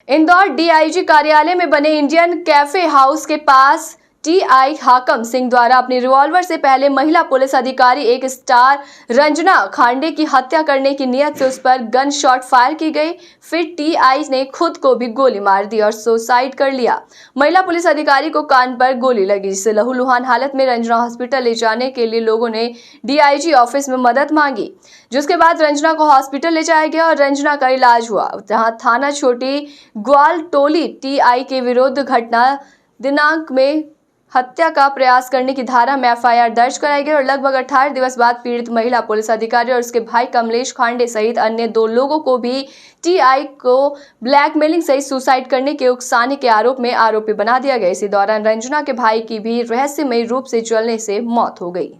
Indore DIG कार्यालय में बने इंडियन कैफे हाउस के पास टीआई हाकम सिंह द्वारा अपनी रिवॉल्वर से पहले महिला पुलिस अधिकारी एक स्टार रंजना खांडे की हत्या करने की नियत से उस पर गन शॉट फायर की गई। फिर टीआई ने खुद को भी गोली मार दी और सुसाइड कर लिया। महिला पुलिस अधिकारी को कान पर गोली लगी, जिससे लहूलुहान हालत में रंजना हॉस्पिटल ले जाने के लिए लोगों ने डीआईजी ऑफिस में मदद मांगी, जिसके बाद रंजना को हॉस्पिटल ले जाया गया और रंजना का इलाज हुआ। जहां थाना छोटी ग्वालटोली टीआई के विरुद्ध घटना दिनांक में हत्या का प्रयास करने की धारा में एफआईआर दर्ज कराई गई और लगभग 18 दिवस बाद पीड़ित महिला पुलिस अधिकारी और उसके भाई कमलेश खांडे सहित अन्य 2 लोगों को भी टीआई को ब्लैकमेलिंग सहित सुसाइड करने के उकसाने के आरोप में आरोपी बना दिया गया। इसी दौरान रंजना के भाई की भी रहस्यमय रूप से जलने से मौत हो गई।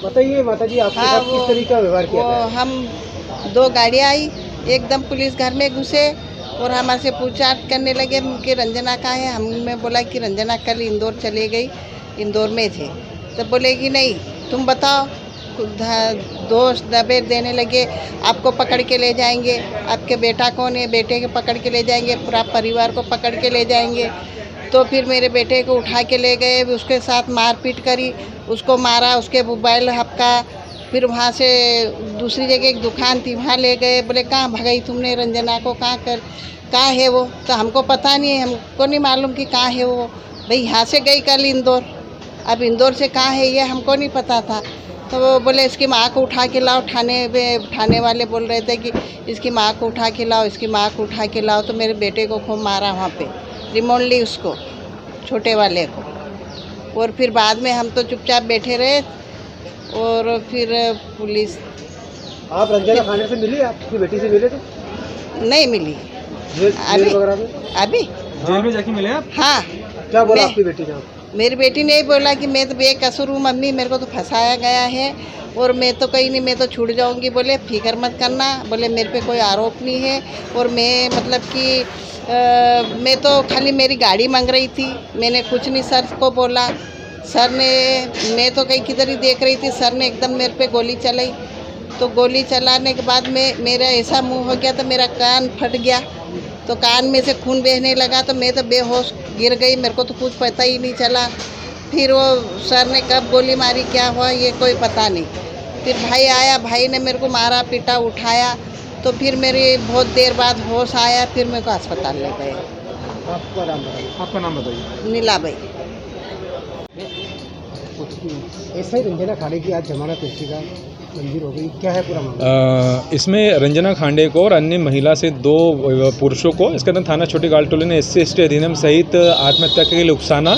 बताइए माताजी, आपके साथ किस तरीके का व्यवहार किया गया? हम 2 गाड़ियाँ आई, एकदम पुलिस घर में घुसे और हमारे से पूछताछ करने लगे कि रंजना कहाँ है। हमने बोला कि रंजना कल इंदौर चले गई, इंदौर में थे। तो बोले कि नहीं, तुम बताओ। दोस्त दबे देने लगे, आपको पकड़ के ले जाएंगे, आपके बेटा कौन है, बेटे को पकड़ के ले जाएंगे, पूरा परिवार को पकड़ के ले जाएंगे। तो फिर मेरे बेटे को उठा के ले गए, उसके साथ मारपीट करी, उसको मारा, उसके मोबाइल हपका। फिर वहाँ से दूसरी जगह एक दुकान थी, वहाँ ले गए। बोले कहाँ भगाई तुमने रंजना को, कहाँ है वो? तो हमको पता नहीं है, हमको नहीं मालूम कि कहाँ है वो। भाई यहाँ से गई कल इंदौर, अब इंदौर से कहाँ है ये हमको नहीं पता था। तो वो बोले इसकी माँ को उठा के लाओ। थाने वाले बोल रहे थे कि इसकी माँ को उठा के लाओ, इसकी माँ को उठा के लाओ। तो मेरे बेटे को खूब मारा वहाँ पे, रिमोट ली उसको, छोटे वाले को। और फिर बाद में हम तो चुपचाप बैठे रहे और फिर पुलिस। आप रंजना खाने से मिली, आपकी बेटी से मिले थे? नहीं मिली अभी जेल में जाके मिले आप? हाँ। क्या बोला आपकी बेटी ने? मेरी बेटी ने बोला कि मैं तो बेकसूर हूँ मम्मी, मेरे को तो फंसाया गया है और मैं तो कहीं नहीं, मैं तो छूट जाऊंगी। बोले फिक्र मत करना, बोले मेरे पे कोई आरोप नहीं है। और मैं मतलब कि मैं तो खाली मेरी गाड़ी मांग रही थी, मैंने कुछ नहीं सर को बोला। सर ने, मैं तो कहीं किधर ही देख रही थी, सर ने एकदम मेरे पे गोली चलाई। तो गोली चलाने के बाद में मेरा ऐसा मुंह हो गया, तो मेरा कान फट गया, तो कान में से खून बहने लगा। तो मैं तो बेहोश गिर गई, मेरे को तो कुछ पता ही नहीं चला। फिर वो सर ने कब गोली मारी, क्या हुआ ये कोई पता नहीं। फिर भाई आया, भाई ने मेरे को मारा पीटा, उठाया। तो फिर मेरी बहुत देर बाद होश आया, फिर मेरे को अस्पताल ले गए। आपका नाम बताइए। नीलाबाई। ऐसा ही रंजना खांडे की आज जमानत याचिका मंजूर हो गई, क्या है पूरा मामला? इसमें रंजना खांडे को और अन्य महिला से 2 पुरुषों को इसके अंदर थाना छोटी गालटोली ने SC/ST अधिनियम सहित आत्महत्या के लिए उकसाना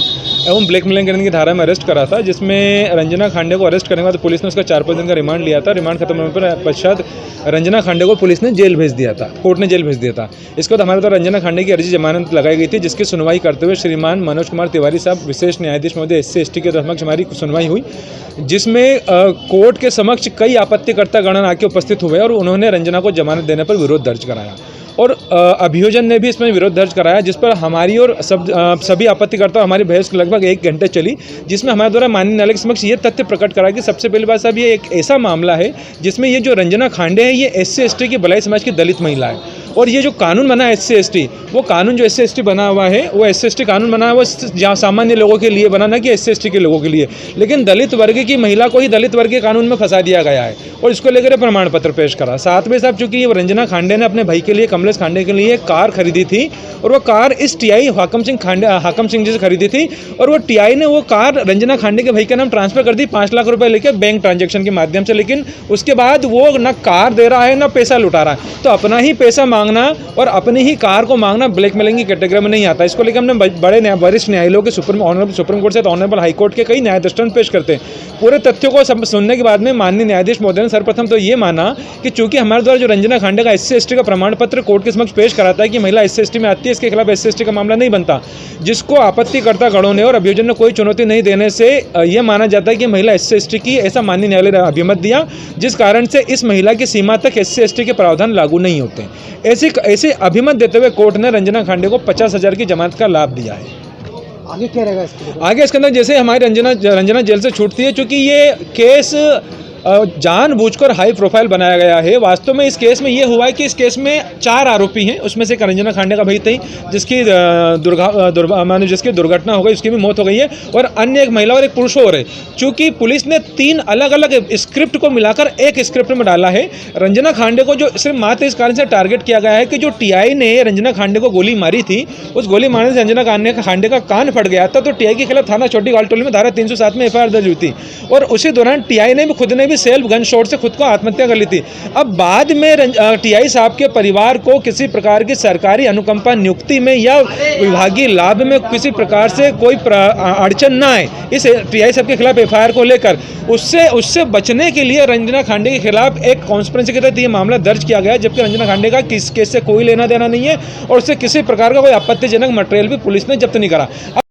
एवं ब्लैकमेलिंग करने की धारा में अरेस्ट करा था, जिसमें रंजना खांडे को अरेस्ट करने के बाद पुलिस ने उसका 4-5 दिन का रिमांड लिया था। रिमांड खत्म होने पर पश्चात रंजना खांडे को पुलिस ने जेल भेज दिया था, कोर्ट ने जेल भेज दिया था। इसके बाद हमारे द्वारा रंजना खांडे की अर्जी जमानत लगाई गई थी, जिसकी सुनवाई करते हुए श्रीमान मनोज कुमार तिवारी साहब विशेष न्यायाधीश महोदय SC/ST के समक्ष हमारी सुनवाई हुई, जिसमें कोर्ट के समक्ष कई आपत्तिकर्ता गणन आके उपस्थित हुए और उन्होंने रंजना को जमानत देने पर विरोध दर्ज कराया और अभियोजन ने भी इसमें विरोध दर्ज कराया, जिस पर हमारी और सभी आपत्तिकर्ता हमारी बहस लगभग 1 घंटे चली, जिसमें हमारे द्वारा माननीय न्यायालय के समक्ष ये तथ्य प्रकट करा कि सबसे पहली बात साहब, ये एक ऐसा मामला है जिसमें ये जो रंजना खांडे है ये SC/ST की बलाई समाज की दलित महिला है और ये जो कानून बना है SC/ST, वो कानून जो SC/ST बना हुआ है, वो SC/ST कानून बना है वो जहाँ सामान्य लोगों के लिए बना, ना कि SC/ST के लोगों के लिए। लेकिन दलित वर्ग की महिला को ही दलित वर्ग के कानून में फंसा दिया गया है और इसको लेकर प्रमाण पत्र पेश करा। साथ में साहब, चूंकि ये रंजना खांडे ने अपने भाई के लिए, कमलेश खांडे के लिए कार खरीदी थी और वो कार इस टीआई हाकम सिंह जी से खरीदी थी और वो टीआई ने वो कार रंजना खांडे के भाई के नाम ट्रांसफर कर दी 5 लाख रुपए लेके बैंक ट्रांजैक्शन के माध्यम से। लेकिन उसके बाद वो न कार दे रहा है न पैसा लुटा रहा है, तो अपना ही पैसा मांगना और अपनी ही कार को मांगना ब्लैकमेलिंग की कैटेगरी में नहीं आता। इसको लेकर हमने बड़े वरिष्ठ न्यायालयों के सुप्रीम कोर्ट से ऑनरेबल हाई कोर्ट के कई न्याय दृष्टांत पेश करते हैं। पूरे तथ्यों को सुनने के बाद में माननीय न्यायाधीश महोदय ने सर्वप्रथम तो ये माना कि चूंकि हमारे द्वारा जो रंजना खांडे का SC/ST का प्रमाण पत्र कोर्ट के समक्ष पेश कराता है कि महिला SC/ST में आती है, इसके खिलाफ SC/ST का मामला नहीं बनता, जिसको आपत्तिकर्ता गणों ने और अभियोजन ने कोई चुनौती नहीं देने से यह माना जाता है कि महिला SC/ST की, ऐसा माननीय न्यायालय ने अभिमत दिया, जिस कारण से इस महिला की सीमा तक SC/ST के प्रावधान लागू नहीं होते। ऐसे अभिमत देते हुए कोर्ट ने रंजना खांडे को 50,000 की जमानत का लाभ दिया है। आगे क्या रहेगा इसके? आगे इसके अंदर जैसे हमारी रंजना जेल से छूटती है, चूंकि ये केस जानबूझकर हाई प्रोफाइल बनाया गया है। वास्तव में इस केस में ये हुआ है कि इस केस में 4 आरोपी हैं, उसमें से एक रंजना खांडे का भाई थी जिसकी जिसकी दुर्घटना हो गई, उसकी भी मौत हो गई है, और अन्य एक महिला और एक पुरुष और है। चूंकि पुलिस ने 3 अलग अलग स्क्रिप्ट को मिलाकर एक स्क्रिप्ट में डाला है। रंजना खांडे को जो सिर्फ मात्र इस कारण से टारगेट किया गया है कि जो टीआई ने रंजना खांडे को गोली मारी थी, उस गोली मारने से रंजना खांडे का कान फट गया था, तो टीआई के खिलाफ थाना छोटी गालटोली में धारा 307 में एफआईआर दर्ज हुई थी, और उसी दौरान टीआई ने भी सेल्फ गन शॉट से खुद को आत्महत्या कर ली थी। अब बाद में टीआई साहब के परिवार को किसी प्रकार की सरकारी अनुकंपा नियुक्ति में या विभागीय लाभ में किसी प्रकार से कोई अड़चन ना आए, इस टीआई साहब के खिलाफ एफआईआर को लेकर उससे बचने के लिए रंजना खांडे के खिलाफ एक कॉन्स्पिरेसी के तहत ये मामला दर्ज किया गया है, जबकि रंजना खांडे का किस केस से कोई लेना देना नहीं है और उससे किसी प्रकार का कोई आपत्तिजनक मटेरियल भी पुलिस ने जब्त नहीं करा।